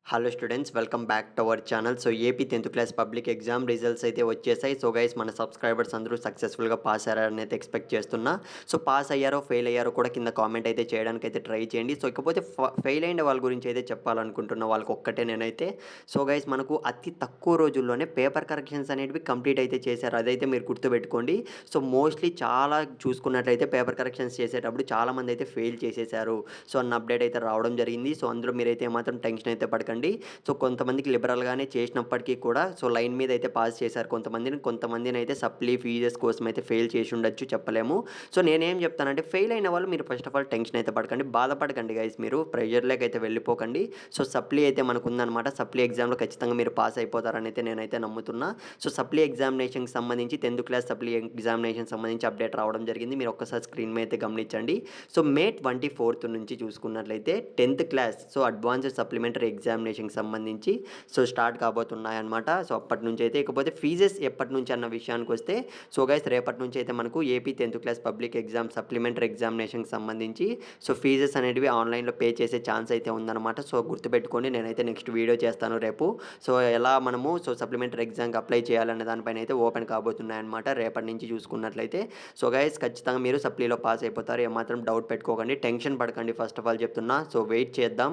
Hello students, welcome back to our channel. So AP 10th class public exam results అయితే వచ్చేసాయి. So guys, మన subscribers అందరూ సక్సెస్ఫుల్గా pass అయ్యారని అయితే ఎక్స్పెక్ట్ చేస్తున్నా. సో పాస్ అయ్యారో ఫెయిల్ అయ్యారో కూడా కింద కామెంట్ అయితే చేయడానికి అయితే ట్రై చేయండి. సో ఇకపోతే ఫెయిల్ అయిన వాళ్ళ గురించి అయితే చెప్పాలనుకుంటున్న వాళ్ళకి ఒక్కటే నేనైతే. సో గైస్, మనకు అతి తక్కువ రోజుల్లోనే పేపర్ కరెక్షన్స్ అనేటివి కంప్లీట్ అయితే చేశారు. అదైతే మీరు గుర్తుపెట్టుకోండి. సో మోస్ట్లీ చాలా చూసుకున్నట్లయితే పేపర్ కరెక్షన్స్ చేసేటప్పుడు చాలామంది అయితే ఫెయిల్ చేసేసారు. సో అన్న అప్డేట్ అయితే రావడం జరిగింది. సో అందులో మీరైతే ఏమాత్రం టెన్షన్ అయితే పడకండి. సో కొంతమందికి లిబరల్‌గానే చేసినప్పటికీ కూడా సో లైన్ మీద అయితే పాస్ చేశారు కొంతమందిని. కొంతమందినైతే సప్లీ ఫీజెస్ కోసం అయితే ఫెయిల్ చేసి ఉండొచ్చు, చెప్పలేము. సో నేనేం చెప్తానంటే, ఫెయిల్ అయిన వాళ్ళు మీరు ఫస్ట్ ఆఫ్ ఆల్ టెన్షన్ అయితే పడకండి. బాధపడకండి గైస్, మీరు ప్రెషర్‌లోకి అయితే వెళ్ళిపోకండి. సో సప్లీ అయితే మనకుందనమాట. సప్లీ ఎగ్జామ్‌లో ఖచ్చితంగా మీరు పాస్ అయిపోతారని అయితే నేనైతే నమ్ముతున్నా. సో సప్లీ ఎగ్జామినేషన్‌కి సంబంధించి 10th క్లాస్ సప్లీ ఎగ్జామినేషన్ సంబంధించి అప్డేట్ రావడం జరిగింది. మీరు ఒక్కసారి స్క్రీన్ మీద అయితే గమనించండి. సో మే 24 నుంచి చూసుకున్నట్లయితే 10th class so advanced supplementary ఎగ్జామినేషన్‌కి సంబంధించి సో స్టార్ట్ కాబోతున్నాయన్నమాట. సో అప్పటి నుంచి అయితే, ఇకపోతే ఫీజెస్ ఎప్పటి నుంచి అన్న విషయానికొస్తే, సో గైస్ రేపటి నుంచి అయితే మనకు AP 10th class public exam supplementary ఎగ్జామినేషన్‌కి సంబంధించి సో ఫీజెస్ అనేటివి ఆన్‌లైన్‌లో పే చేసే ఛాన్స్ అయితే ఉందన్నమాట. సో గుర్తుపెట్టుకోండి, నేనైతే నెక్స్ట్ వీడియో చేస్తాను రేపు. సో ఎలా మనము సో సప్లిమెంటరీ ఎగ్జామ్‌కి అప్లై చేయాలనే దానిపైన అయితే ఓపెన్ కాబోతున్నాయన్నమాట రేపటి నుంచి చూసుకున్నట్లయితే. సో గైస్, ఖచ్చితంగా మీరు సప్లీలో పాస్ అయిపోతారు. ఏమాత్రం డౌట్ పెట్టుకోకండి, టెన్షన్ పడకండి. ఫస్ట్ ఆఫ్ ఆల్ చెప్తున్నా. సో వెయిట్ చేద్దాం.